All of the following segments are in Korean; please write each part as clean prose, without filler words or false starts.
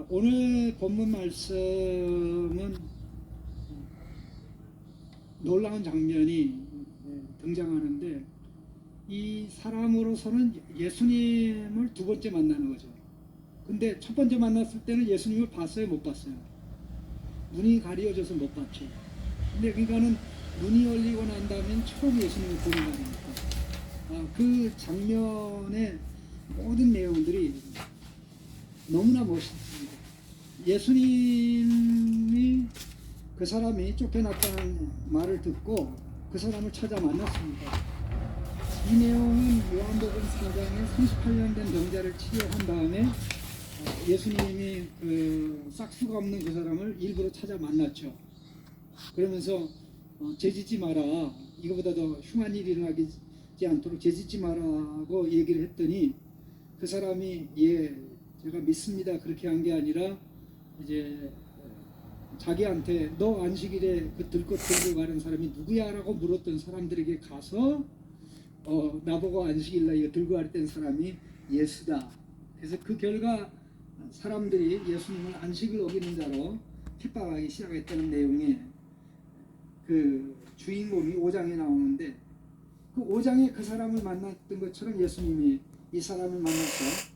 오늘 본문 말씀은 놀라운 장면이 등장하는데, 이 사람으로서는 예수님을 두 번째 만나는 거죠. 근데 첫 번째 만났을 때는 예수님을 봤어요, 못 봤어요? 눈이 가려져서 못 봤죠. 근데 그러니까는 눈이 열리고 난 다음엔 처음 예수님을 보는 거니까 그 장면의 모든 내용들이 너무나 멋있습니다. 예수님이 그 사람이 쫓겨났다는 말을 듣고 그 사람을 찾아 만났습니다. 이 내용은 요한복음 4장에 38년 된 병자를 치료한 다음에 예수님이 그 싹수가 없는 그 사람을 일부러 찾아 만났죠. 그러면서 죄짓지 마라, 이거보다 더 흉한 일이 일어나지 않도록 죄짓지 마라고 얘기를 했더니 그 사람이 제가 믿습니다 그렇게 한 게 아니라 이제 자기한테 너 안식일에 그 들꽃 들고 가는 사람이 누구야? 라고 물었던 사람들에게 가서 나보고 안식일날 이거 들고 가랬던 사람이 예수다. 그래서 그 결과 사람들이 예수님을 안식을 어기는 자로 핍박하기 시작했다는 내용의 그 주인공이 5장에 나오는데, 그 5장에 그 사람을 만났던 것처럼 예수님이 이 사람을 만나서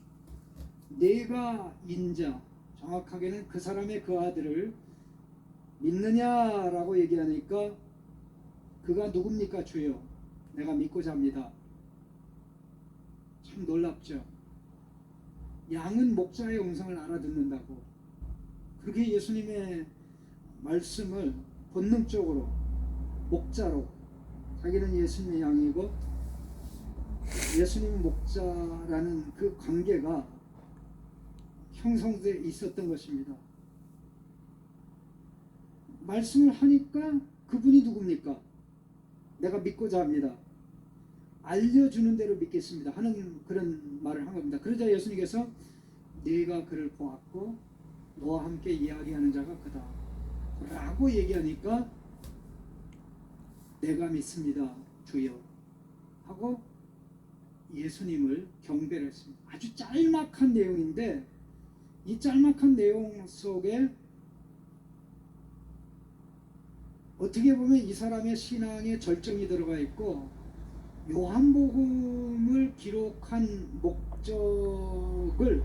내가 인자, 정확하게는 그 사람의 그 아들을 믿느냐라고 얘기하니까 그가 누굽니까? 주여, 내가 믿고자 합니다. 참 놀랍죠. 양은 목자의 음성을 알아듣는다고. 그렇게 예수님의 말씀을 본능적으로 목자로, 자기는 예수님의 양이고 예수님은 목자라는 그 관계가 형성되어 있었던 것입니다. 말씀을 하니까 그분이 누굽니까? 내가 믿고자 합니다. 알려주는 대로 믿겠습니다 하는 그런 말을 한 겁니다. 그러자 예수님께서 네가 그를 보았고 너와 함께 이야기하는 자가 그다 라고 얘기하니까 내가 믿습니다 주여 하고 예수님을 경배를 했습니다. 아주 짤막한 내용인데 이 짤막한 내용 속에 어떻게 보면 이 사람의 신앙의 절정이 들어가 있고 요한복음을 기록한 목적을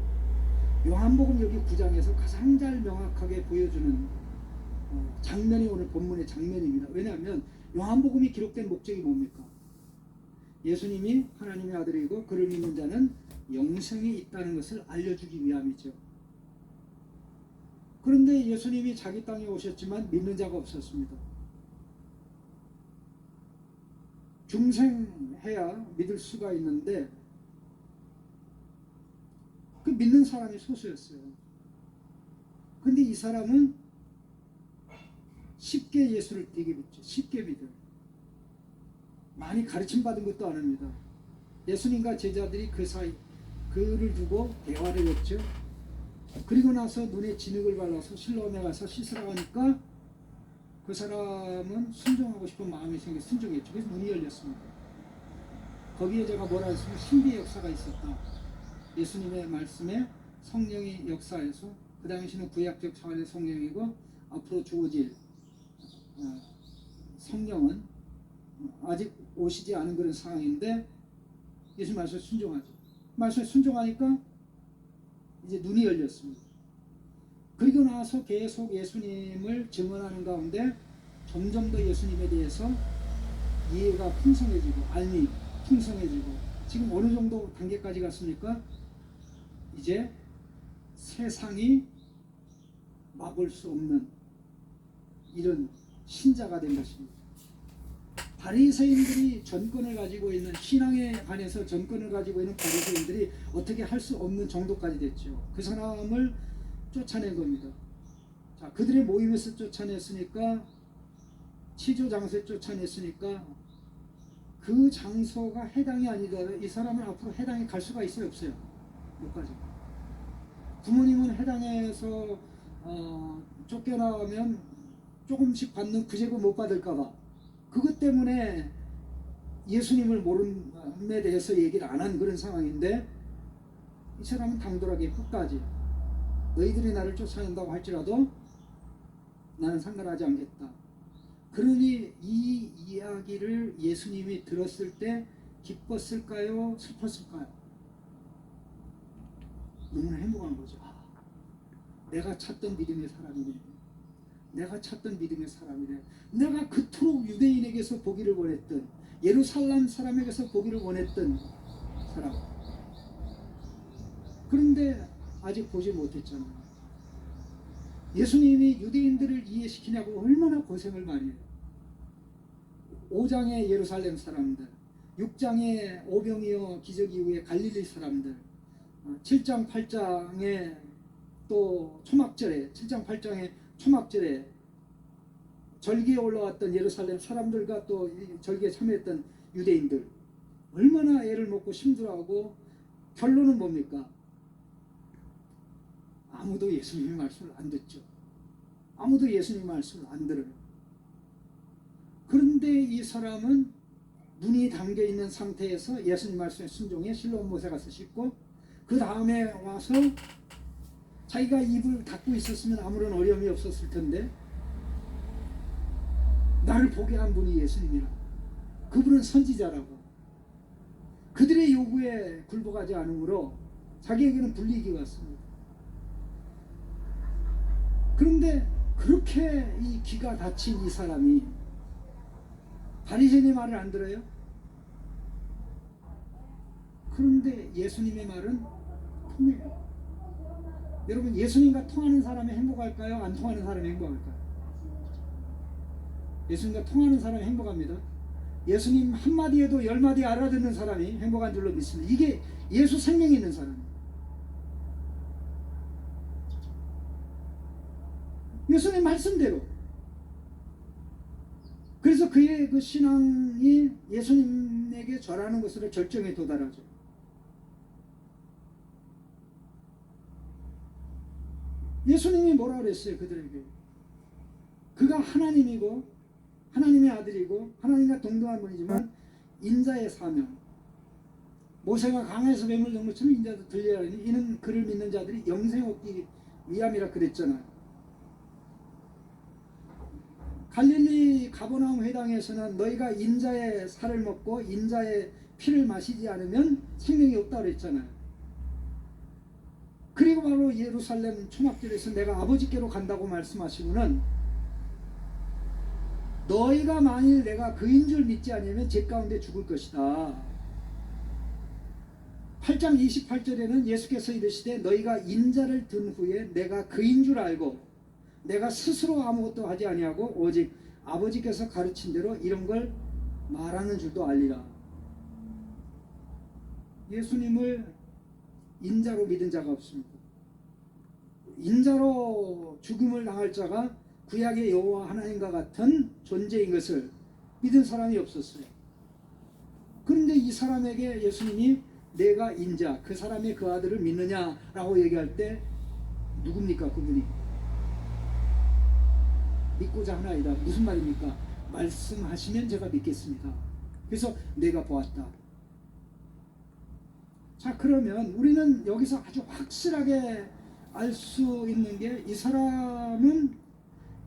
요한복음 여기 9장에서 가장 잘 명확하게 보여주는 장면이 오늘 본문의 장면입니다. 왜냐하면 요한복음이 기록된 목적이 뭡니까? 예수님이 하나님의 아들이고 그를 믿는 자는 영생이 있다는 것을 알려주기 위함이죠. 그런데 예수님이 자기 땅에 오셨지만 믿는 자가 없었습니다. 중생해야 믿을 수가 있는데 그 믿는 사람이 소수였어요. 근데 이 사람은 쉽게 예수를 되게 믿죠. 쉽게 믿어요. 많이 가르침 받은 것도 아닙니다. 예수님과 제자들이 그 사이 그를 두고 대화를 했죠. 그리고 나서 눈에 진흙을 발라서 실로암에 가서 씻으라고 하니까 그 사람은 순종하고 싶은 마음이 생겨 순종했죠. 그래서 문이 열렸습니다. 거기에 제가 뭐라 했으면 신비의 역사가 있었다. 예수님의 말씀에 성령의 역사에서 그 당시는 구약적 차원의 성령이고 앞으로 주어질 성령은 아직 오시지 않은 그런 상황인데 예수님 말씀에 순종하죠. 말씀에 순종하니까 이제 눈이 열렸습니다. 그리고 나서 계속 예수님을 증언하는 가운데 점점 더 예수님에 대해서 이해가 풍성해지고 알미 풍성해지고 지금 어느 정도 단계까지 갔습니까? 이제 세상이 막을 수 없는 이런 신자가 된 것입니다. 바리새인들이 전권을 가지고 있는 신앙에 관해서 전권을 가지고 있는 바리새인들이 어떻게 할 수 없는 정도까지 됐죠. 그 사람을 쫓아낸 겁니다. 자, 그들의 모임에서 쫓아냈으니까 치조 장소에 쫓아냈으니까 그 장소가 해당이 아니더라도 이 사람은 앞으로 해당에 갈 수가 있어요, 없어요? 못 가죠. 부모님은 해당에서 쫓겨나면 조금씩 받는 구제금 못 받을까봐 그것 때문에 예수님을 모름에 대해서 얘기를 안 한 그런 상황인데 이 사람은 당돌하게 끝까지 너희들이 나를 쫓아낸다고 할지라도 나는 상관하지 않겠다. 그러니 이 이야기를 예수님이 들었을 때 기뻤을까요? 슬펐을까요? 너무나 행복한 거죠. 내가 찾던 믿음의 사람이네. 내가 찾던 믿음의 사람이네. 내가 그토록 유대인에게서 보기를 원했던, 예루살렘 사람에게서 보기를 원했던 사람. 그런데 아직 보지 못했잖아요. 예수님이 유대인들을 이해시키냐고 얼마나 고생을 많이 해요. 5장의 예루살렘 사람들, 6장의 오병이어 기적 이후의 갈릴리 사람들, 7장 8장의 또 초막절에 7장 8장의 초막절에 절기에 올라왔던 예루살렘 사람들과 또 절기에 참여했던 유대인들, 얼마나 애를 먹고 힘들어하고 결론은 뭡니까? 아무도 예수님의 말씀을 안 듣죠. 아무도 예수님의 말씀을 안 들어요. 그런데 이 사람은 눈이 담겨있는 상태에서 예수님 말씀에 순종해 실로암 못에 가서 씻고, 그 다음에 와서 자기가 입을 닫고 있었으면 아무런 어려움이 없었을 텐데 나를 보게 한 분이 예수님이라. 그분은 선지자라고. 그들의 요구에 굴복하지 않으므로 자기에게는 불리익이 왔습니다. 그런데 그렇게 이 귀가 닫힌 이 사람이 바리새인의 말을 안 들어요? 그런데 예수님의 말은 통해요. 여러분, 예수님과 통하는 사람이 행복할까요? 안 통하는 사람이 행복할까요? 예수님과 통하는 사람이 행복합니다. 예수님 한마디에도 10마디 알아듣는 사람이 행복한 줄로 믿습니다. 이게 예수 생명이 있는 사람이에요. 예수님 말씀대로. 그래서 그의 그 신앙이 예수님에게 절하는 것으로 절정에 도달하죠. 예수님이 뭐라 그랬어요? 그들에게 그가 하나님이고 하나님의 아들이고 하나님과 동등한 분이지만 인자의 사명, 모세가 강에서 뱀을 넣은 것처럼 인자도 들려야 하니 이는 그를 믿는 자들이 영생 얻기 위함이라 그랬잖아요. 갈릴리 가버나움 회당에서는 너희가 인자의 살을 먹고 인자의 피를 마시지 않으면 생명이 없다고 그랬잖아요. 그리고 바로 예루살렘 초막절에서 내가 아버지께로 간다고 말씀하시고는 너희가 만일 내가 그인 줄 믿지 않으면 제 가운데 죽을 것이다. 8장 28절에는 예수께서 이르시되 너희가 인자를 든 후에 내가 그인 줄 알고 내가 스스로 아무것도 하지 아니하고 오직 아버지께서 가르친 대로 이런 걸 말하는 줄도 알리라. 예수님을 인자로 믿은 자가 없습니다. 인자로 죽음을 당할 자가 구약의 여호와 하나님과 같은 존재인 것을 믿은 사람이 없었어요. 그런데 이 사람에게 예수님이 내가 인자, 그 사람의 그 아들을 믿느냐라고 얘기할 때 누굽니까? 그분이 믿고자 하나이다. 무슨 말입니까? 말씀하시면 제가 믿겠습니다. 그래서 내가 보았다. 자, 그러면 우리는 여기서 아주 확실하게 알 수 있는 게 이 사람은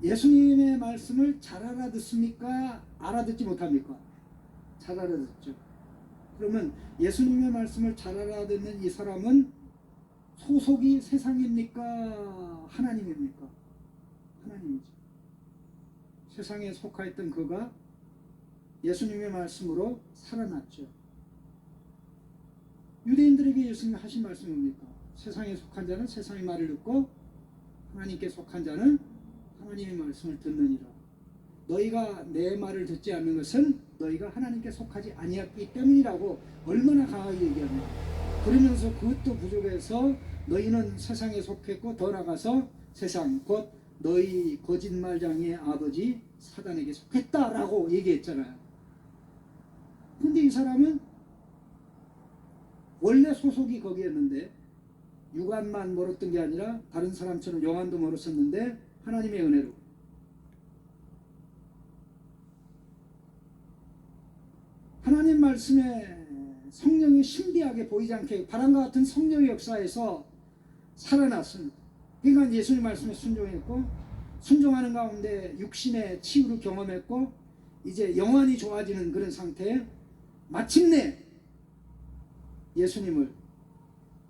예수님의 말씀을 잘 알아듣습니까? 알아듣지 못합니까? 잘 알아듣죠. 그러면 예수님의 말씀을 잘 알아듣는 이 사람은 소속이 세상입니까? 하나님입니까? 하나님이죠. 세상에 속하였던 그가 예수님의 말씀으로 살아났죠. 유대인들에게 예수님이 하신 말씀이 뭡니까? 세상에 속한 자는 세상의 말을 듣고 하나님께 속한 자는 하나님의 말씀을 듣느니라. 너희가 내 말을 듣지 않는 것은 너희가 하나님께 속하지 아니했기 때문이라고 얼마나 강하게 얘기합니다. 그러면서 그것도 부족해서 너희는 세상에 속했고 더 나아가서 세상 곧 너희 거짓말장의 아버지 사단에게 속했다라고 얘기했잖아요. 근데 이 사람은 원래 소속이 거기였는데 유관만 멀었던 게 아니라 다른 사람처럼 영안도 멀었었는데 하나님의 은혜로 하나님 말씀에 성령이 신비하게 보이지 않게 바람과 같은 성령의 역사에서 살아났습니다. 그러니까 예수님 말씀에 순종했고, 순종하는 가운데 육신의 치유를 경험했고, 이제 영원히 좋아지는 그런 상태에 마침내 예수님을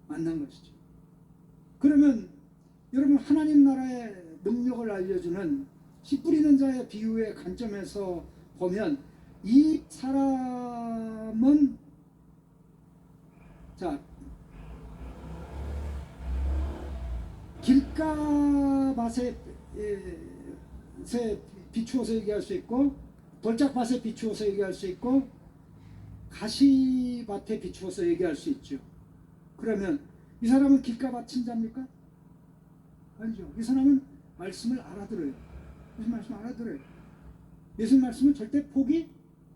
만난 것이죠. 그러면 여러분, 하나님 나라의 능력을 알려주는 씨 뿌리는 자의 비유의 관점에서 보면 이 사람은, 자, 길가밭에 비추어서 얘기할 수 있고, 돌짝밭에 비추어서 얘기할 수 있고, 가시밭에 비추어서 얘기할 수 있죠. 그러면 이 사람은 길가밭 자입니까? 아니죠. 이 사람은 말씀을 알아들어요. 예수님 말씀 알아들어요. 예수님 말씀은 절대 포기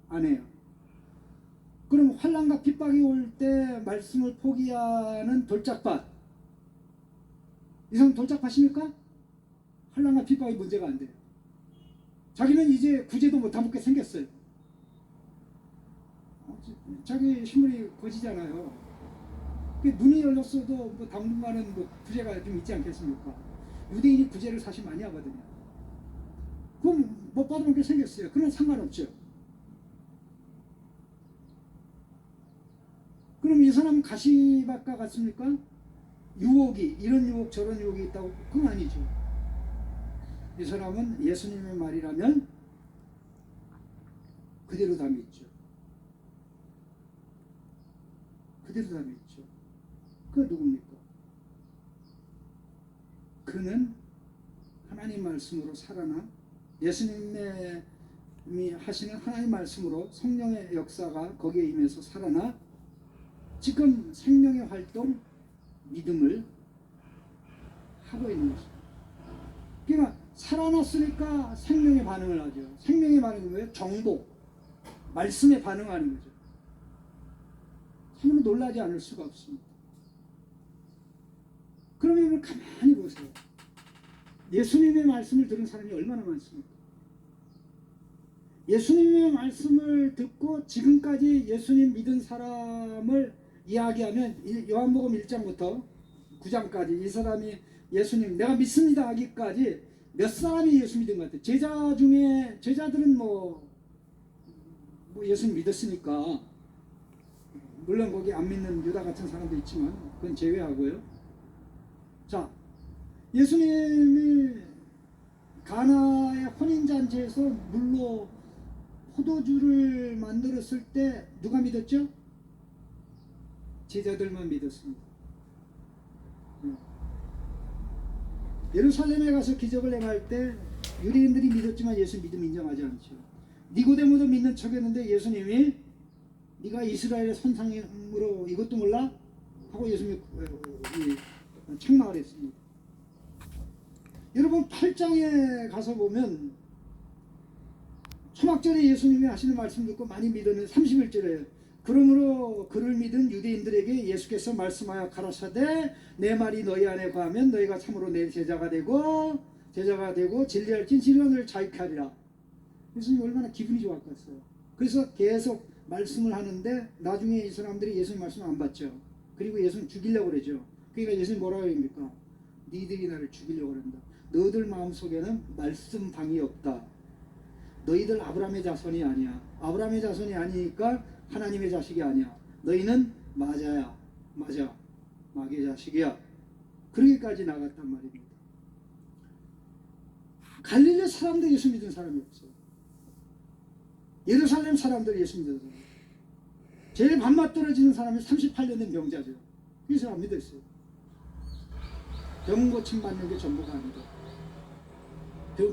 안 해요. 그럼 환난과 핍박이 올 때 말씀을 포기하는 돌짝밭, 이 사람 돌짝밭입니까? 환난과 핍박이 문제가 안 돼요. 자기는 이제 구제도 못 하게 생겼어요. 자기 신분이 거지잖아요. 눈이 열렸어도 뭐 당분간은 뭐 구제가 좀 있지 않겠습니까? 유대인이 구제를 사실 많이 하거든요. 그럼 못 받아먹게 생겼어요. 그건 상관없죠. 그럼 이 사람은 가시밭과 같습니까? 유혹이, 이런 유혹 저런 유혹이 있다고? 그건 아니죠. 이 사람은 예수님의 말이라면 그대로 다 믿죠. 그대로 다 믿죠. 그 누굽니까? 그는 하나님 말씀으로 살아나 예수님이 하시는 하나님 말씀으로 성령의 역사가 거기에 임해서 살아나 지금 생명의 활동, 믿음을 하고 있는 것입니다. 그러니까 살아났으니까 생명의 반응을 하죠. 생명의 반응은 뭐예요? 정보, 말씀에 반응하는 거죠. 참으로 놀라지 않을 수가 없습니다. 그러면 이걸 가만히 보세요. 예수님의 말씀을 들은 사람이 얼마나 많습니까? 예수님의 말씀을 듣고 지금까지 예수님 믿은 사람을 이야기하면 요한복음 1장부터 9장까지 이 사람이 예수님 내가 믿습니다 하기까지 몇 사람이 예수 믿은 것 같아요. 제자 중에, 제자들은 뭐 예수님 믿었으니까, 물론 거기 안 믿는 유다 같은 사람도 있지만 그건 제외하고요. 자, 예수님이 가나의 혼인잔치에서 물로 포도주를 만들었을 때 누가 믿었죠? 제자들만 믿었습니다. 예루살렘에 가서 기적을 행할 때 유대인들이 믿었지만 예수 믿음 인정하지 않죠. 니고데모도 믿는 척했는데 예수님이 네가 이스라엘의 선상으로 이것도 몰라? 하고 예수님이 책망을 했습니다. 여러분 8장에 가서 보면 초막절에 예수님이 하시는 말씀 듣고 많이 믿었는데 31절에 그러므로 그를 믿은 유대인들에게 예수께서 말씀하여 가라사대 내 말이 너희 안에 거하면 너희가 참으로 내 제자가 되고 진리할 진실로 너를 자유케 하리라. 예수님 얼마나 기분이 좋았겠어요. 그래서 계속 말씀을 하는데 나중에 이 사람들이 예수님 말씀을 안 받죠. 그리고 예수님 죽이려고 그러죠. 그러니까 예수님 뭐라고 합니까? 니들이 나를 죽이려고 그런다. 너희들 마음속에는 말씀방이 없다. 너희들 아브라함의 자손이 아니야. 아브라함의 자손이 아니니까 하나님의 자식이 아니야. 너희는 맞아. 마귀의 자식이야. 그러기까지 나갔단 말입니다. 갈릴리 사람들 예수 믿은 사람이 없어요. 예루살렘 사람들 예수 믿은 사람. 제일 밥맛 떨어지는 사람이 38년 된 병자죠. 그래서 안 믿었어요. 병 고침 받는 게 전부가 아니다.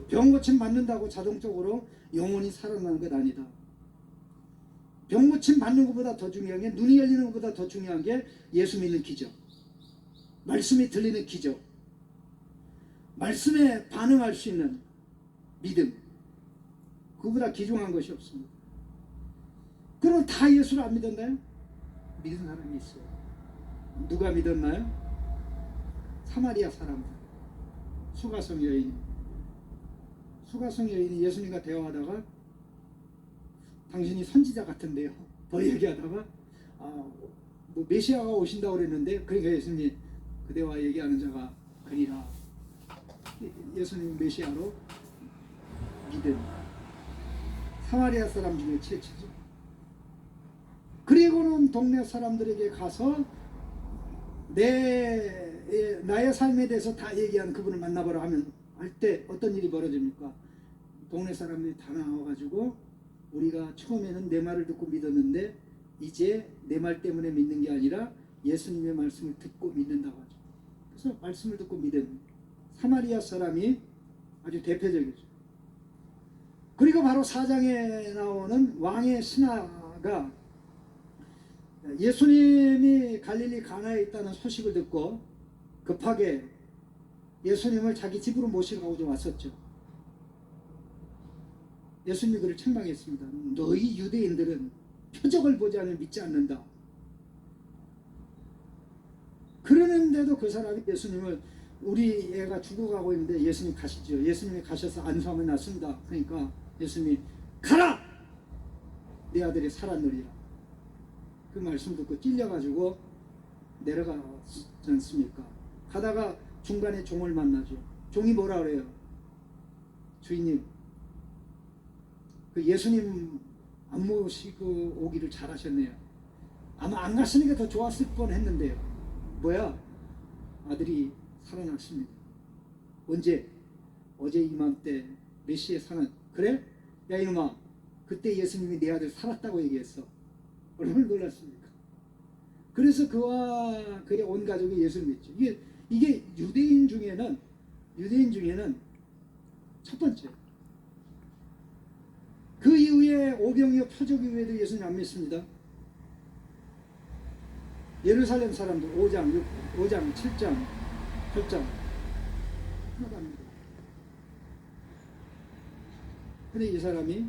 병 고침 받는다고 자동적으로 영혼이 살아나는 것 아니다. 병 고침 받는 것보다 더 중요한 게, 눈이 열리는 것보다 더 중요한 게 예수 믿는 기적, 말씀이 들리는 기적, 말씀에 반응할 수 있는 믿음, 그보다 귀중한 것이 없습니다. 그럼 다 예수를 안 믿었나요? 믿은 사람이 있어요. 누가 믿었나요? 사마리아 사람들, 수가성 여인. 수가성 여인이 예수님과 대화하다가 당신이 선지자 같은데요, 더 얘기하다가 뭐 메시아가 오신다고 그랬는데, 그러니까 예수님이 그대와 얘기하는 자가 그리라 예수님 메시아로 믿은 사마리아 사람 중에 최초죠. 그리고는 동네 사람들에게 가서 나의 삶에 대해서 다 얘기하는 그분을 만나보라 하면 할 때 어떤 일이 벌어집니까? 동네 사람들이 다 나와가지고 우리가 처음에는 내 말을 듣고 믿었는데 이제 내 말 때문에 믿는 게 아니라 예수님의 말씀을 듣고 믿는다고 하죠. 그래서 말씀을 듣고 믿은 사마리아 사람이 아주 대표적이죠. 그리고 바로 4장에 나오는 왕의 신하가 예수님이 갈릴리 가나에 있다는 소식을 듣고 급하게 예수님을 자기 집으로 모시고 왔었죠. 예수님이 그를 책망했습니다. 너희 유대인들은 표적을 보지 않으면 믿지 않는다. 그러는데도 그 사람이 예수님을, 우리 애가 죽어가고 있는데 예수님 가시죠. 예수님이 가셔서 안수하면 낫습니다. 그러니까 예수님이 가라! 네 아들이 살았느리라. 그 말씀 듣고 찔려가지고 내려가지 않습니까? 가다가 중간에 종을 만나죠. 종이 뭐라 그래요? 주인님, 그 예수님 안 모시고 오기를 잘하셨네요. 아마 안 갔으니까 더 좋았을 뻔했는데요. 뭐야? 아들이 살아났습니다. 언제? 어제 이맘때 몇 시에 사는? 그래? 야 이놈아, 그때 예수님이 내 아들 살았다고 얘기했어. 얼마나 놀랐습니까? 그래서 그와 그의 온 가족이 예수를 믿죠. 이게 유대인 중에는 첫 번째. 그 이후에 오병이어 표적 이후에도 예수님 안 믿습니다. 예루살렘 사람들 5장, 7장, 8장 하나도 안 믿어요. 근데 이 사람이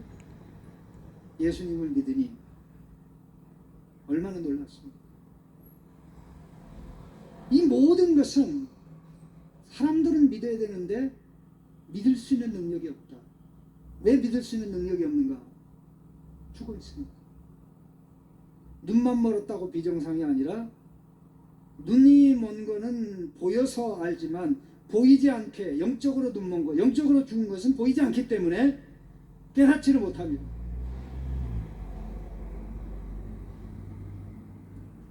예수님을 믿으니 얼마나 놀랐습니까? 이 모든 것은 사람들은 믿어야 되는데 믿을 수 있는 능력이 없다. 왜 믿을 수 있는 능력이 없는가? 죽어 있습니다. 눈만 멀었다고 비정상이 아니라 눈이 먼 거는 보여서 알지만 보이지 않게 영적으로 눈 먼 거, 영적으로 죽은 것은 보이지 않기 때문에 깨닫지를 못합니다.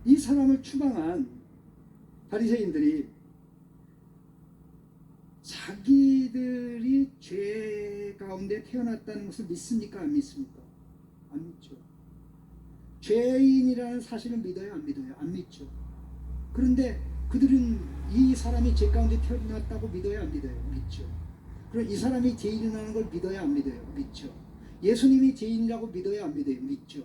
이 사람을 추방한 바리새인들이 자기들이 죄 가운데 태어났다는 것을 믿습니까? 안 믿습니까? 안 믿죠. 죄인이라는 사실을 믿어요? 안 믿어요? 안 믿죠. 그런데 그들은 이 사람이 죄 가운데 태어났다고 믿어요? 안 믿어요? 믿죠. 그럼 이 사람이 죄인이라는 걸 믿어요? 안 믿어요? 믿죠. 예수님이 죄인이라고 믿어요? 안 믿어요? 믿죠.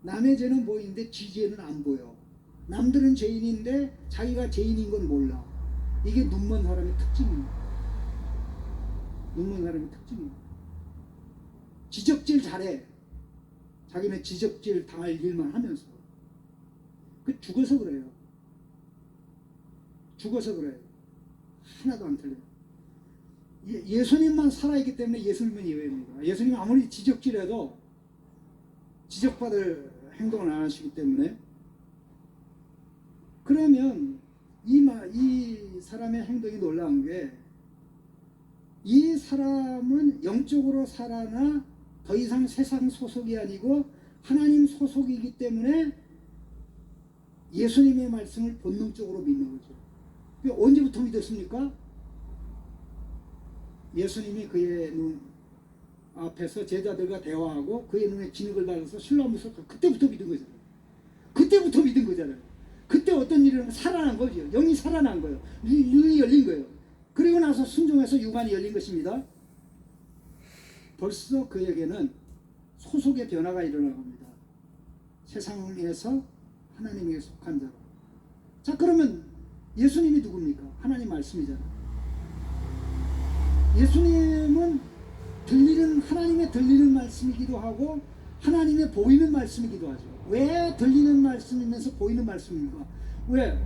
남의 죄는 보이는데 지 죄는 안 보여. 남들은 죄인인데 자기가 죄인인 건 몰라. 이게 눈먼 사람의 특징입니다. 눈먼 사람의 특징입니다. 지적질 잘해. 자기는 지적질 당할 일만 하면서. 그 죽어서 그래요. 죽어서 그래요. 하나도 안 틀려요. 예수님만 살아있기 때문에 예수님은 예외입니다. 예수님 아무리 지적질해도 지적받을 행동을 안 하시기 때문에. 그러면 이 사람의 행동이 놀라운 게, 이 사람은 영적으로 살아나 더 이상 세상 소속이 아니고 하나님 소속이기 때문에 예수님의 말씀을 본능적으로 믿는 거죠. 언제부터 믿었습니까? 예수님이 그의 눈 앞에서 제자들과 대화하고 그의 눈에 진흙을 발라서 실로하면서 그때부터 믿은 거잖아요. 그때부터 믿은 거잖아요. 그때 어떤 일이 살아난 거죠. 영이 살아난 거예요. 눈이 열린 거예요. 그리고 나서 순종해서 육안이 열린 것입니다. 벌써 그에게는 소속의 변화가 일어난 겁니다. 세상에서 하나님에게 속한 자로. 자, 그러면 예수님이 누굽니까? 하나님 말씀이잖아요. 예수님은 하나님의 들리는 말씀이기도 하고 하나님의 보이는 말씀이기도 하죠. 왜 들리는 말씀이면서 보이는 말씀입니까? 왜?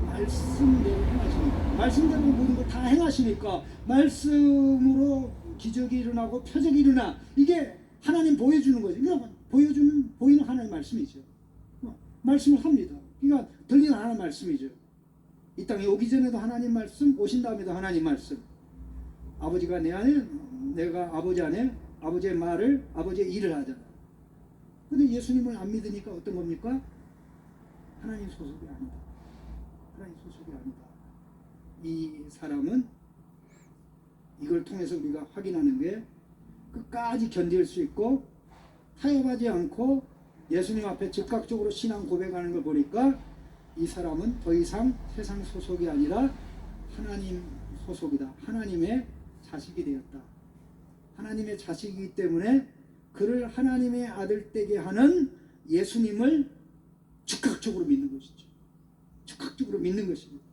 말씀대로 행하시니까. 말씀대로 모든 걸 다 행하시니까 말씀으로 기적이 일어나고 표적이 일어나. 이게 하나님 보여주는 거죠. 그러니까 보이는 하나님 말씀이죠. 말씀을 합니다. 그러니까 들리는 하나님 말씀이죠. 이 땅에 오기 전에도 하나님 말씀, 오신 다음에도 하나님 말씀. 아버지가 내 안에, 내가 아버지 안에 아버지의 말을, 아버지의 일을 하잖아. 근데 예수님을 안 믿으니까 어떤 겁니까? 하나님 소속이 아니다. 하나님 소속이 아니다. 이 사람은 이걸 통해서 우리가 확인하는 게 끝까지 견딜 수 있고 타협하지 않고 예수님 앞에 즉각적으로 신앙 고백하는 걸 보니까 이 사람은 더 이상 세상 소속이 아니라 하나님 소속이다. 하나님의 자식이 되었다. 하나님의 자식이기 때문에 그를 하나님의 아들 되게 하는 예수님을 즉각적으로 믿는 것이죠. 즉각적으로 믿는 것입니다.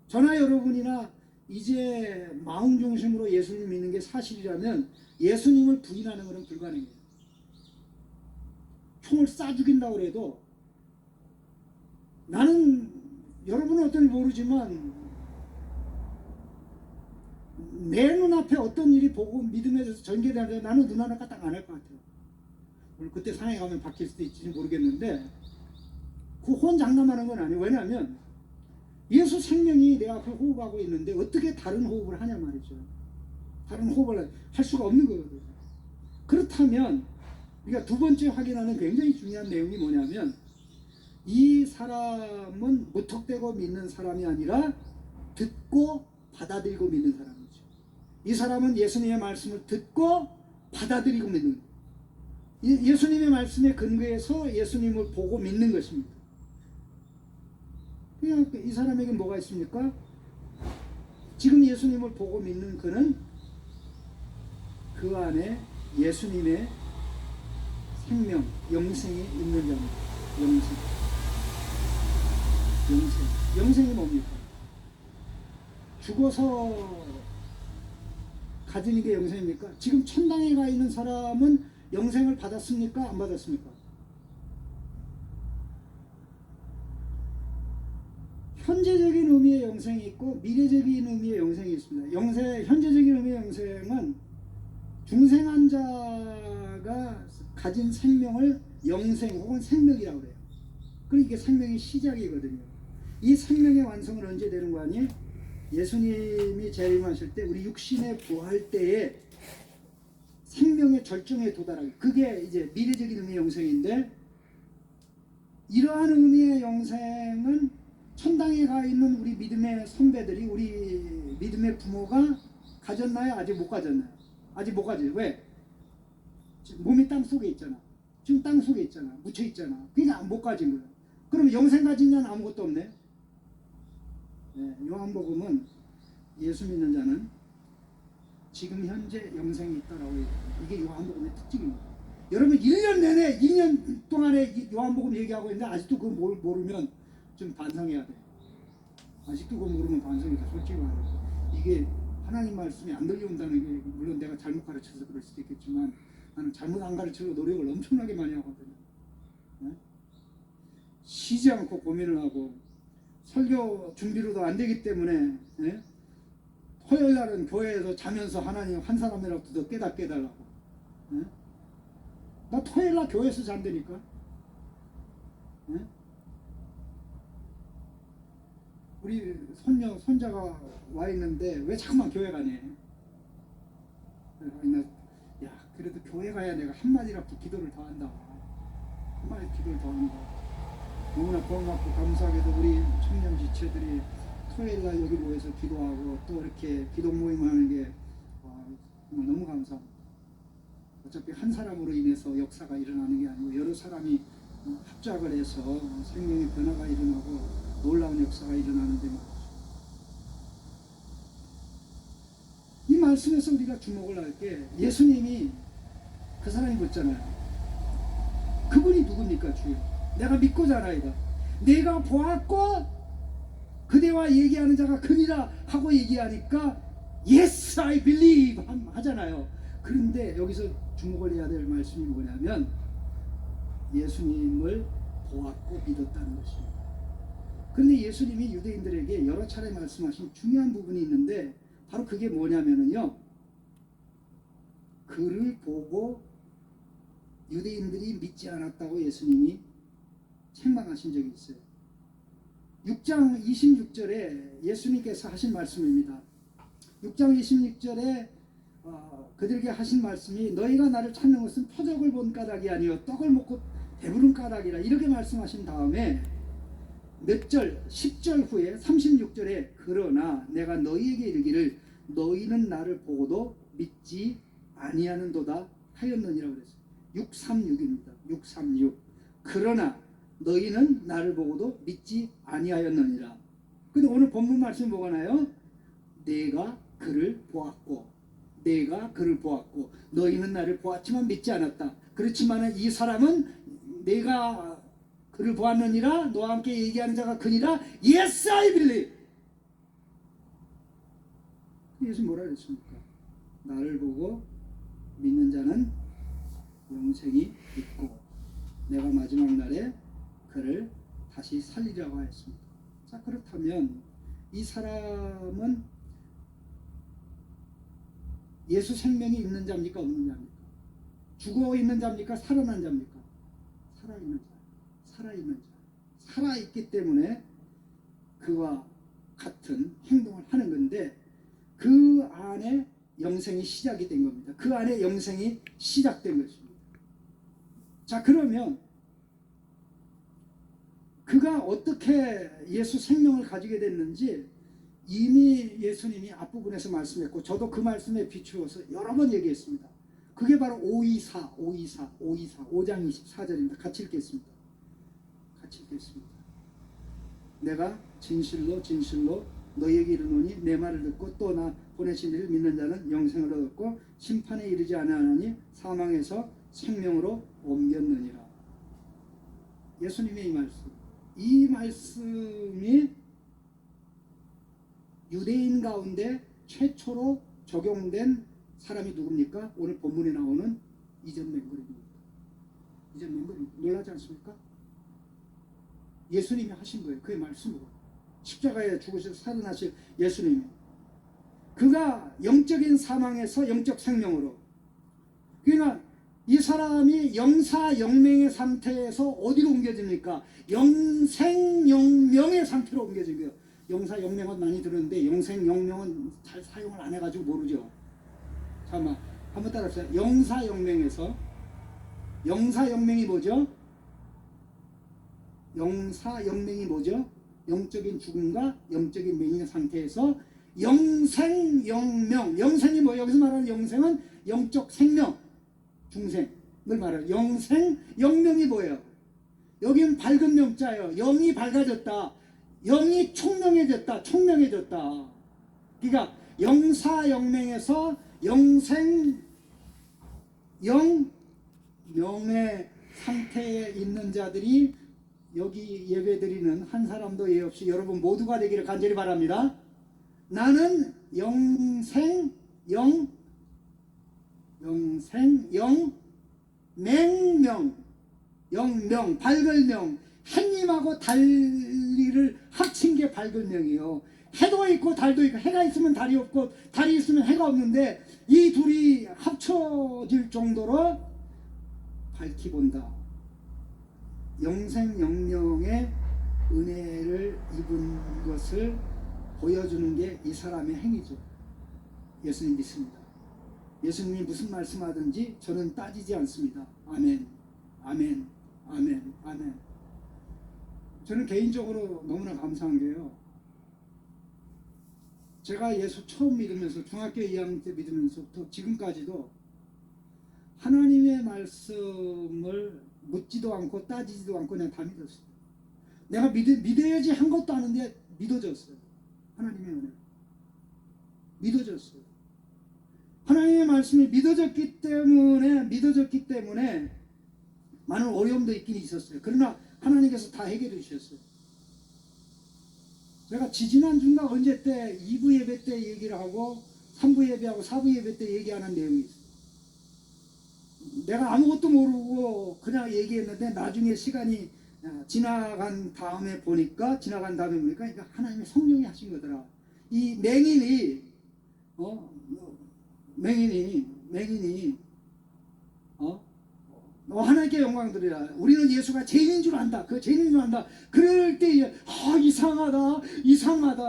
저나 여러분이나 이제 마음 중심으로 예수님 믿는 게 사실이라면 예수님을 부인하는 것은 불가능해요. 총을 쏴 죽인다고 해도 나는 여러분은 어떤지 모르지만 내 눈앞에 어떤 일이 보고 믿음에서 전개되는데 나는 눈 하나 까딱 안 할 것 같아요. 물론 그때 상해 가면 바뀔 수도 있을지 모르겠는데 그 혼 장담하는 건 아니에요. 왜냐하면 예수 생명이 내 앞에 호흡하고 있는데 어떻게 다른 호흡을 하냐 말이죠. 다른 호흡을 할 수가 없는 거거든요. 그렇다면 우리가 두 번째 확인하는 굉장히 중요한 내용이 뭐냐면 이 사람은 무턱대고 믿는 사람이 아니라 듣고 받아들이고 믿는 사람이죠. 이 사람은 예수님의 말씀을 듣고 받아들이고 믿는, 예수님의 말씀에 근거해서 예수님을 보고 믿는 것입니다. 그냥 이 사람에게 뭐가 있습니까? 지금 예수님을 보고 믿는 그는 그 안에 예수님의 생명, 영생이 있는 자입니다. 영생이 뭡니까? 죽어서 가지는 게 영생입니까? 지금 천당에 가 있는 사람은 영생을 받았습니까? 안 받았습니까? 현재적인 의미의 영생이 있고 미래적인 의미의 영생이 있습니다. 현재적인 의미의 영생은 중생한 자가 가진 생명을 영생 혹은 생명이라고 해요. 그러니까 이게 생명의 시작이거든요. 이 생명의 완성은 언제 되는 거 아니에요? 예수님이 재림하실 때 우리 육신의 부활 때에 생명의 절정에 도달하기, 그게 이제 미래적인 의미의 영생인데 이러한 의미의 영생은 천당에 가 있는 우리 믿음의 선배들이, 우리 믿음의 부모가 가졌나요? 아직 못 가졌나요? 아직 못 가져요. 왜? 몸이 땅 속에 있잖아. 지금 땅 속에 있잖아. 묻혀 있잖아. 그러니까 못 가진 거야. 그럼 영생 가진 자는 아무것도 없네. 네, 요한복음은 예수 믿는 자는 지금 현재 영생이 있다라고 해요. 이게 요한복음의 특징입니다. 여러분 1년 내내 2년 동안에 요한복음 얘기하고 있는데 아직도 그거 모르면 좀 반성해야 돼. 아직도 그거 모르면 반성해야 돼. 솔직히 말해서 이게 하나님 말씀이 안 들려온다는 게, 물론 내가 잘못 가르쳐서 그럴 수도 있겠지만 나는 잘못 안 가르치려고 노력을 엄청나게 많이 하거든요. 네? 쉬지 않고 고민을 하고 설교 준비로도 안 되기 때문에, 네? 토요일 날은 교회에서 자면서 하나님 한 사람이라도 더 깨닫게 해달라고. 네? 나 토요일 날 교회에서 잔다니까. 네? 우리 손자가 와 있는데 왜 자꾸만 교회 가니? 야, 그래도 교회 가야 내가 한마디라도 기도를 더 한다. 한마디 기도를 더 한다. 너무나 고맙고 감사하게도 우리 청년 지체들이 토요일날 여기 모여서 기도하고 또 이렇게 기도 모임을 하는 게 정말 너무 감사합니다. 어차피 한 사람으로 인해서 역사가 일어나는 게 아니고 여러 사람이 합작을 해서 생명의 변화가 일어나고 놀라운 역사가 일어나는데 말이죠. 이 말씀에서 우리가 주목을 할 게 예수님이 그 사람이 묻잖아요. 그분이 누굽니까 주여? 내가 믿고 자라이다. 내가 보았고 그대와 얘기하는 자가 그니라 하고 얘기하니까 Yes, I believe 하잖아요. 그런데 여기서 주목을 해야 될 말씀이 뭐냐면 예수님을 보았고 믿었다는 것입니다. 그런데 예수님이 유대인들에게 여러 차례 말씀하신 중요한 부분이 있는데 바로 그게 뭐냐면요, 그를 보고 유대인들이 믿지 않았다고 예수님이 책망하신 적이 있어요. 6장 26절에 예수님께서 하신 말씀입니다. 6장 26절에 그들에게 하신 말씀이 너희가 나를 찾는 것은 표적을 본 까닭이 아니요 떡을 먹고 배부른 까닭이라 이렇게 말씀하신 다음에 몇 절 10절 후에 36절에 그러나 내가 너희에게 이르기를 너희는 나를 보고도 믿지 아니하는도다 하였느니라 그랬어요. 636입니다. 636 그러나 너희는 나를 보고도 믿지 아니하였느니라. 근데 오늘 본문 말씀 뭐가 나요? 내가 그를 보았고 너희는 나를 보았지만 믿지 않았다. 그렇지만 이 사람은 내가 그를 보았느니라 너와 함께 얘기하는 자가 그니라 Yes I believe. 예수 뭐라 그랬습니까? 나를 보고 믿는 자는 영생이 있고 내가 마지막 날에 그를 다시 살리라고 하였습니다. 자, 그렇다면 이 사람은 예수 생명이 있는 자입니까 없는 자입니까? 죽어 있는 자입니까 살아난 자입니까? 살아있는 자. 살아있기 때문에 그와 같은 행동을 하는 건데 그 안에 영생이 시작이 된 겁니다. 그 안에 영생이 시작된 것입니다. 자, 그러면 그가 어떻게 예수 생명을 가지게 됐는지 이미 예수님이 앞부분에서 말씀했고 저도 그 말씀에 비추어서 여러 번 얘기했습니다. 그게 바로 5장 24절입니다. 같이 읽겠습니다. 내가 진실로 너희에게 이르노니 내 말을 듣고 또 나 보내신 이를 믿는 자는 영생을 얻었고 심판에 이르지 아니하나니 사망에서 생명으로 옮겼느니라. 예수님의 이 말씀이 유대인 가운데 최초로 적용된 사람이 누굽니까? 오늘 본문에 나오는 이전 맹골입니다. 놀라지 않습니까? 예수님이 하신 거예요. 그의 말씀으로. 십자가에 죽으셔서 살아나신 예수님이. 그가 영적인 사망에서 영적 생명으로. 그러니까 이 사람이 영사영명의 상태에서 어디로 옮겨집니까? 영생영명의 상태로 옮겨진 거예요. 영사영명은 많이 들었는데 영생영명은 잘 사용을 안 해가지고 모르죠. 잠깐만 한번 따라합시다. 영사영명이 뭐죠? 영적인 죽음과 영적인 맹인의 상태에서 영생영명. 영생이 뭐예요? 여기서 말하는 영생은 영적 생명, 중생을 말해요. 영생영명이 뭐예요? 여기는 밝은 명자예요. 영이 밝아졌다. 영이 총명해졌다. 그러니까 영사영명에서 영생영명의 상태에 있는 자들이 여기 예배드리는 한 사람도 예 없이 여러분 모두가 되기를 간절히 바랍니다. 나는 영명, 밝을 명, 햇님하고 달리를 합친 게 밝을 명이에요. 해도 있고 달도 있고, 해가 있으면 달이 없고 달이 있으면 해가 없는데 이 둘이 합쳐질 정도로 밝히 본다. 영생영명의 은혜를 입은 것을 보여주는 게 이 사람의 행위죠. 예수님 믿습니다. 예수님이 무슨 말씀하든지 저는 따지지 않습니다. 아멘. 저는 개인적으로 너무나 감사한 게요. 제가 예수 처음 믿으면서 중학교 2학년 때 믿으면서부터 지금까지도 하나님의 말씀을 묻지도 않고 따지지도 않고 그냥 다 믿었어요. 내가 믿어야지 한 것도 아닌데 믿어졌어요. 하나님의 은혜 믿어졌어요. 하나님의 말씀이 믿어졌기 때문에 많은 어려움도 있긴 있었어요. 그러나 하나님께서 다 해결해 주셨어요. 제가 지지난주인가 언제 때 2부 예배 때 얘기를 하고 3부 예배하고 4부 예배 때 얘기하는 내용이 있어요. 내가 아무것도 모르고 그냥 얘기했는데 나중에 시간이 지나간 다음에 보니까 그러니까 하나님의 성령이 하신 거더라. 이 맹인이 하나님께 영광 드리라. 우리는 예수가 죄인인 줄 안다. 그 죄인인 줄 안다. 그럴 때 이상하다 이상하다.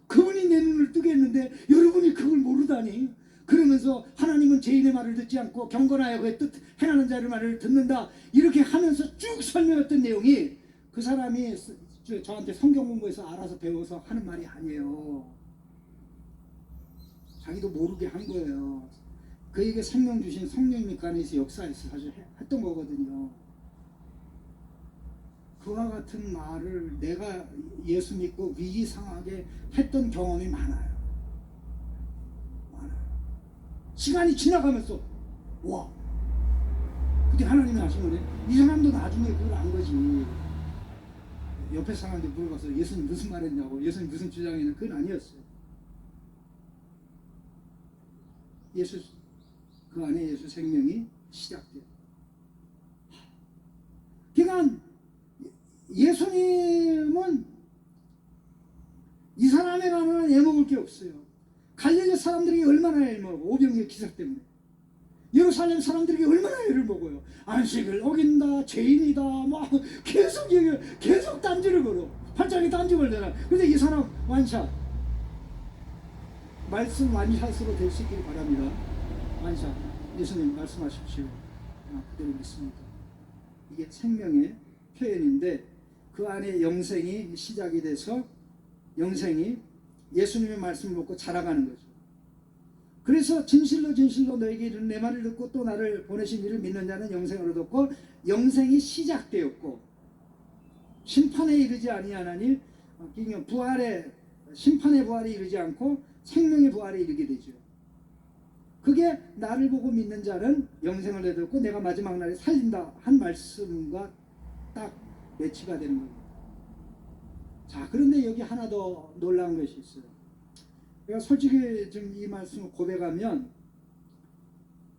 그분이 내 눈을 뜨게 했는데 여러분이 그걸 모르다니. 그러면서 하나님은 죄인의 말을 듣지 않고 경건하여 그의 뜻 행하는 자의 말을 듣는다. 이렇게 하면서 쭉 설명했던 내용이 그 사람이 저한테 성경 공부해서 알아서 배워서 하는 말이 아니에요. 자기도 모르게 한 거예요. 그에게 생명 주신 성령님 그 안에서 역사에서 사실 했던 거거든요. 그와 같은 말을 내가 예수 믿고 위기상하게 했던 경험이 많아요. 시간이 지나가면서 와, 근데 하나님이 하신 거네. 이 사람도 나중에 그걸 안 거지. 옆에 사람한테 물어봐서 예수님 무슨 말 했냐고, 예수님 무슨 주장했냐. 그건 아니었어요. 예수, 그 안에 예수 생명이 시작돼요. 그러니까 예수님은 이 사람이라는 애먹을 게 없어요. 갈릴리 사람들이 얼마나 애를 먹어. 오병이어 기사 때문에. 예루살렘 사람들이 얼마나 애를 먹어요. 안식을 어긴다, 죄인이다, 막 계속 딴지를 걸어. 팔짱에 딴지 걸잖아. 근데 이 사람 완샷. 말씀 완샷으로 될 수 있길 바랍니다. 완샷. 예수님 말씀하십시오. 그대로 믿습니다. 이게 생명의 표현인데 그 안에 영생이 시작이 돼서 영생이 예수님의 말씀을 먹고 자라가는 거죠. 그래서 진실로 진실로 너에게 이르는 내 말을 듣고 또 나를 보내신 이를 믿는 자는 영생을 얻었고 영생이 시작되었고 심판에 이르지 아니하나니 부활의 심판의 부활에 이르지 않고 생명의 부활에 이르게 되죠. 그게 나를 보고 믿는 자는 영생을 얻었고 내가 마지막 날에 살린다 한 말씀과 딱 매치가 되는 겁니다. 자, 그런데 여기 하나 더 놀라운 것이 있어요. 제가 솔직히 좀 이 말씀을 고백하면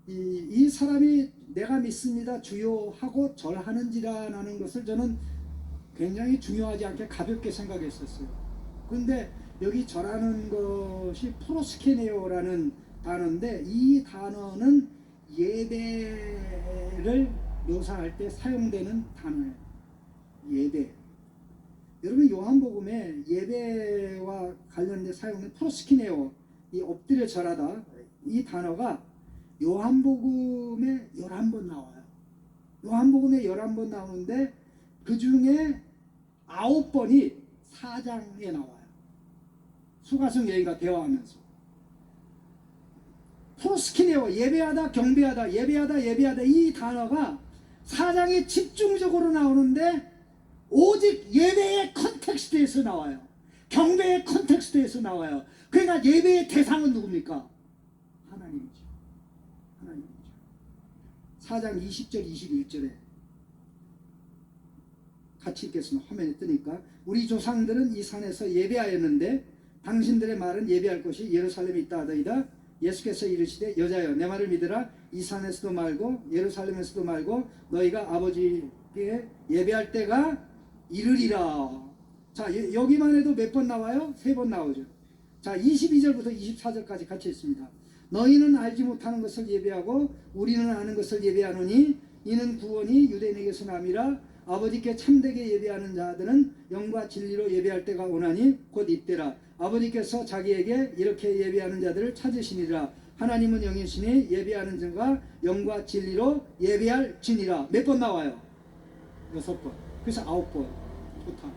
이 사람이 내가 믿습니다 주요 하고 절하는지라는 것을 저는 굉장히 중요하지 않게 가볍게 생각했었어요. 그런데 여기 절하는 것이 프로스케네오라는 단어인데 이 단어는 예배를 묘사할 때 사용되는 단어예요. 예배. 여러분 요한복음에 예배와 관련된 사용된 프로스키네오, 이 엎드려 절하다, 이 단어가 요한복음에 11번 나와요. 요한복음에 11번 나오는데 그 중에 9번이 4장에 나와요. 수가성 여인과 대화하면서. 프로스키네오, 예배하다, 경배하다, 예배하다 이 단어가 4장에 집중적으로 나오는데 오직 예배의 컨텍스트에서 나와요. 경배의 컨텍스트에서 나와요. 그러니까 예배의 대상은 누굽니까? 하나님이죠. 하나님이죠. 4장 20절 21절에 같이 읽겠습니다. 화면에 뜨니까 우리 조상들은 이 산에서 예배하였는데 당신들의 말은 예배할 곳이 예루살렘에 있다 하더이다. 예수께서 이르시되 여자여 내 말을 믿으라. 이 산에서도 말고 예루살렘에서도 말고 너희가 아버지께 예배할 때가 이르리라. 자, 여기만 해도 몇 번 나와요? 3번 나오죠. 자, 22절부터 24절까지 같이 있습니다. 너희는 알지 못하는 것을 예배하고 우리는 아는 것을 예배하노니 이는 구원이 유대인에게서 남이라. 아버지께 참되게 예배하는 자들은 영과 진리로 예배할 때가 오나니 곧 이때라. 아버지께서 자기에게 이렇게 예배하는 자들을 찾으시니라. 하나님은 영이시니 예배하는 자가 영과 진리로 예배할지니라. 몇 번 나와요? 6번. 그래서 9번 토탈.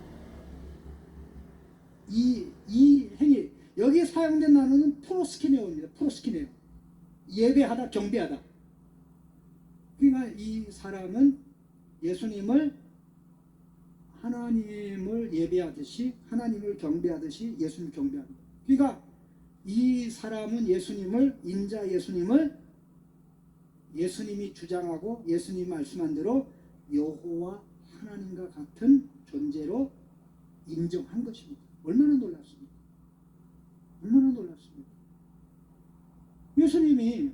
이 행위 여기에 사용된 단어는 프로스키네오입니다. 프로스키네오. 예배하다, 경배하다. 그러니까 이 사람은 예수님을 하나님을 예배하듯이 하나님을 경배하듯이 예수님을 경배합니다. 그러니까 이 사람은 예수님을 인자 예수님이 주장하고 예수님이 말씀한 대로 여호와 하나님과 같은 존재로 인정한 것입니다. 얼마나 놀랐습니까? 얼마나 놀랐습니까? 예수님이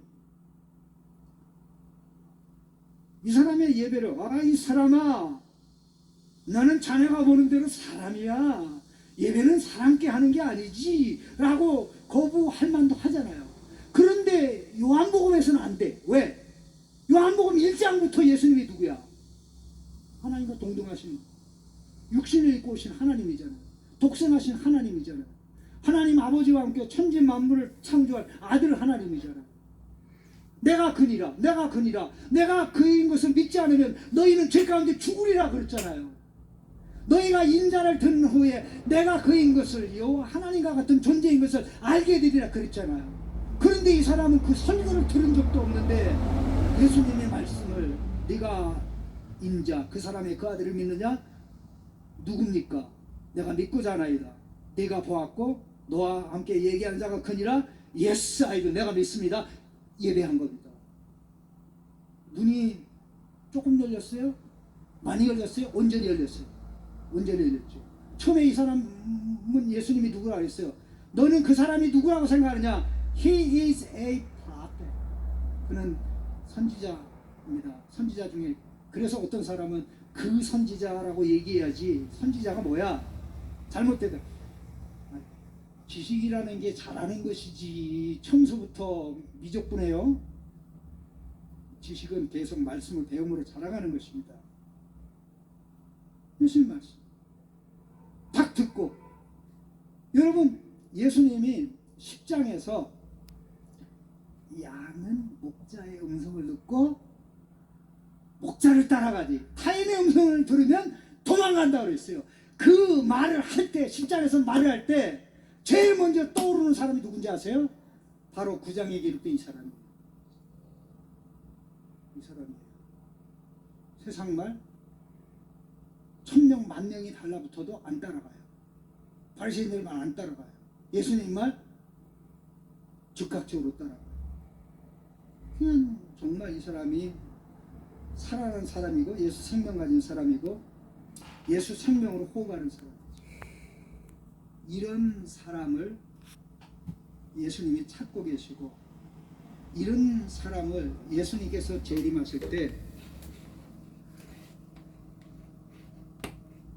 이 사람의 예배를 이 사람아 너는 자네가 보는 대로 사람이야. 예배는 사람께 하는 게 아니지 라고 거부할 만도 하잖아요. 그런데 요한복음에서는 안 돼. 왜? 요한복음 1장부터 예수님이 누구야? 하나님과 동등하신, 육신을 입고 오신 하나님이잖아요. 독생하신 하나님이잖아요. 하나님 아버지와 함께 천지 만물을 창조할 아들 하나님이잖아요. 내가 그니라, 내가 그니라, 내가 그인 것을 믿지 않으면 너희는 죄 가운데 죽으리라 그랬잖아요. 너희가 인자를 듣는 후에 내가 그인 것을, 여호와 하나님과 같은 존재인 것을 알게 되리라 그랬잖아요. 그런데 이 사람은 그 설교를 들은 적도 없는데 예수님의 말씀을, 네가 인자, 그 사람의 그 아들을 믿느냐? 누굽니까? 내가 믿고자 하나이다. 네가 보았고 너와 함께 얘기한 자가 크니라. 예스 아이도 내가 믿습니다. 예배한 겁니다. 눈이 조금 열렸어요? 많이 열렸어요? 온전히 열렸어요. 온전히 열렸죠. 처음에 이 사람은 예수님이 누구라고 했어요? 너는 그 사람이 누구라고 생각하느냐? He is a prophet. 그는 선지자입니다. 선지자 중에, 그래서 어떤 사람은 그 선지자라고 얘기해야지, 선지자가 뭐야? 잘못되다. 지식이라는 게 잘하는 것이지, 처음서부터 미적분해요. 지식은 계속 말씀을 배움으로 자라가는 것입니다. 예수님 말씀 딱 듣고, 여러분 예수님이 10장에서 양은 목자의 음성을 듣고 목자를 따라가지 타인의 음성을 들으면 도망간다 그랬어요. 그 말을 할 때, 10장에서 말을 할 때 제일 먼저 떠오르는 사람이 누군지 아세요? 바로 9장에 기록된 이 사람이에요. 이 사람이에요. 세상 말 1000명 10,000명이 달라붙어도 안 따라가요. 바리새인들 말 안 따라가요. 예수님 말 즉각적으로 따라가요. 그냥 정말 이 사람이 살아난 사람이고, 예수 생명 가진 사람이고, 예수 생명으로 호흡하는 사람이죠. 이런 사람을 예수님이 찾고 계시고, 이런 사람을 예수님께서 재림하실 때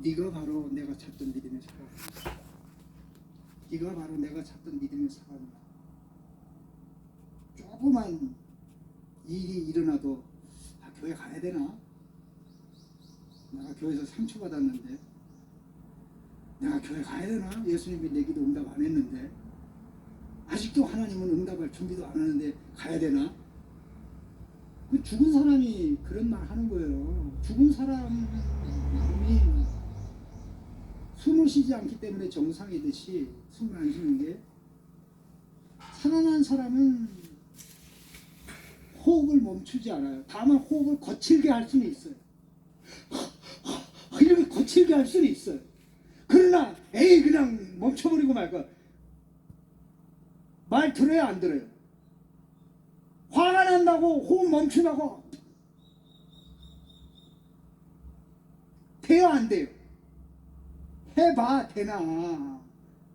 네가 바로 내가 찾던 믿음의 사람, 네가 바로 내가 찾던 믿음의 사람이야. 조그만 일이 일어나도 교회 가야 되나? 내가 교회에서 상처받았는데 내가 교회 가야 되나? 예수님이 내 기도 응답 안 했는데, 아직도 하나님은 응답할 준비도 안 하는데 가야 되나? 그 죽은 사람이 그런 말 하는 거예요. 죽은 사람이 숨을 쉬지 않기 때문에 정상이듯이 숨을 안 쉬는 게, 살아난 사람은 호흡을 멈추지 않아요. 다만 호흡을 거칠게 할 수는 있어요. 이렇게 거칠게 할 수는 있어요. 그러나 에이 그냥 멈춰버리고 말까, 말 들어요 안 들어요? 화가 난다고 호흡 멈추다고 돼요 안 돼요? 해봐 되나?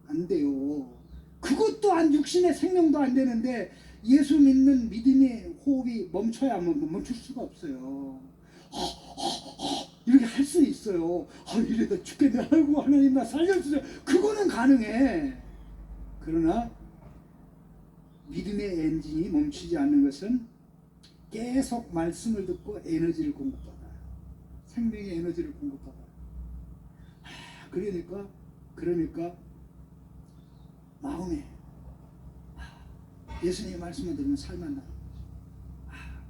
안 돼요. 그것도 안, 육신의 생명도 안 되는데 예수 믿는 믿음의 호흡이 멈춰야 멈출 수가 없어요. 이렇게 할 수 있어요. 이래도 죽겠네. 아이고 하나님 나 살려주세요. 그거는 가능해. 그러나 믿음의 엔진이 멈추지 않는 것은 계속 말씀을 듣고 에너지를 공급받아요. 생명의 에너지를 공급받아요. 그러니까 마음에 예수님의 말씀을 들으면 살만 나는 거죠.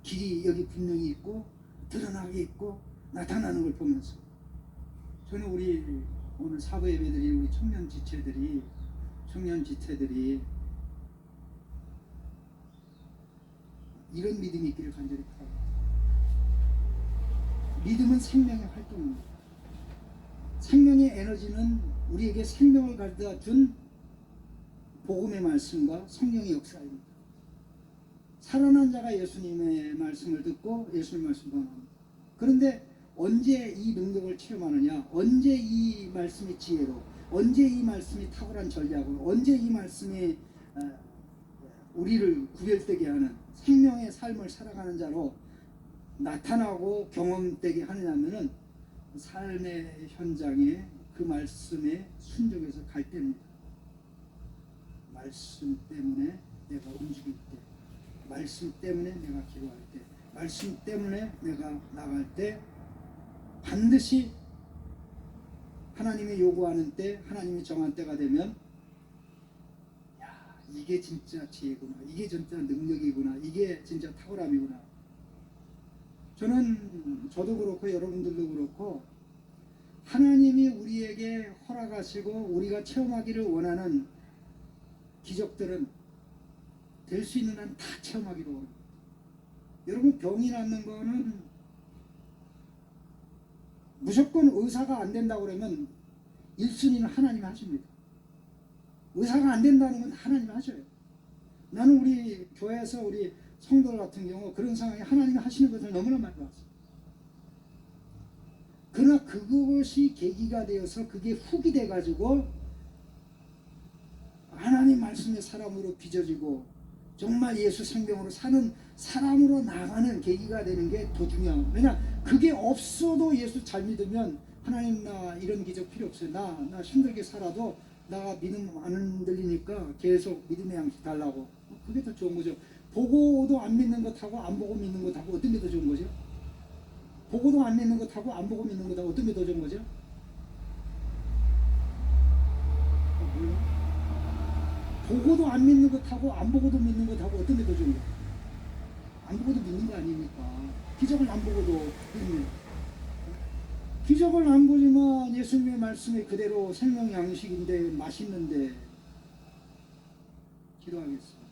길이 여기 분명히 있고 드러나게 있고 나타나는 걸 보면서, 저는 우리 오늘 사부 예배들이, 우리 청년 지체들이 이런 믿음이 있기를 간절히 바랍니다. 믿음은 생명의 활동입니다. 생명의 에너지는 우리에게 생명을 가져다 준 복음의 말씀과 성령의 역사입니다. 살아난 자가 예수님의 말씀을 듣고 예수님의 말씀을 전합니다. 그런데 언제 이 능력을 체험하느냐? 언제 이 말씀의 지혜로, 언제 이 말씀이 탁월한 전략으로, 언제 이 말씀이 우리를 구별되게 하는 생명의 삶을 살아가는 자로 나타나고 경험되게 하느냐면은 삶의 현장에 그 말씀에 순종해서 갈 때입니다. 말씀 때문에 내가 움직일 때, 말씀 때문에 내가 기도할 때, 말씀 때문에 내가 나갈 때 반드시 하나님이 요구하는 때, 하나님이 정한 때가 되면 야, 이게 진짜 지혜구나, 이게 진짜 능력이구나, 이게 진짜 탁월함이구나. 저도 그렇고 여러분들도 그렇고 하나님이 우리에게 허락하시고 우리가 체험하기를 원하는 기적들은 될 수 있는 한 다 체험하기로 원합니다. 여러분, 병이 낫는 거는 무조건 의사가 안 된다고 그러면 1순위는 하나님이 하십니다. 의사가 안 된다는 건 하나님이 하셔요. 나는 우리 교회에서 우리 성도들 같은 경우 그런 상황에 하나님이 하시는 것을 너무나 많이 봤어요. 그러나 그것이 계기가 되어서 그게 훅이 돼가지고 하나님 말씀의 사람으로 빚어지고 정말 예수 생명으로 사는 사람으로 나가는 계기가 되는 게 더 중요해요. 왜냐, 그게 없어도 예수 잘 믿으면 하나님 나 이런 기적 필요 없어요. 나 힘들게 살아도 나 믿음 안 흔들리니까 계속 믿음의 양식 달라고. 그게 더 좋은 거죠. 보고도 안 믿는 것하고 안 보고 믿는 것하고 어떤 게 더 좋은 거죠? 보고도 안 믿는 것하고 안 보고 믿는 것하고 어떤 게 더 좋은 거죠? 몰라? 보고도 안 믿는 것하고 안 보고도 믿는 것하고 어떤 게 더 좋은 거예요? 안 보고도 믿는 거 아닙니까? 기적을 안 보고도 믿는. 기적을 안 보지만 예수님의 말씀이 그대로 생명 양식인데 맛있는데. 기도하겠습니다.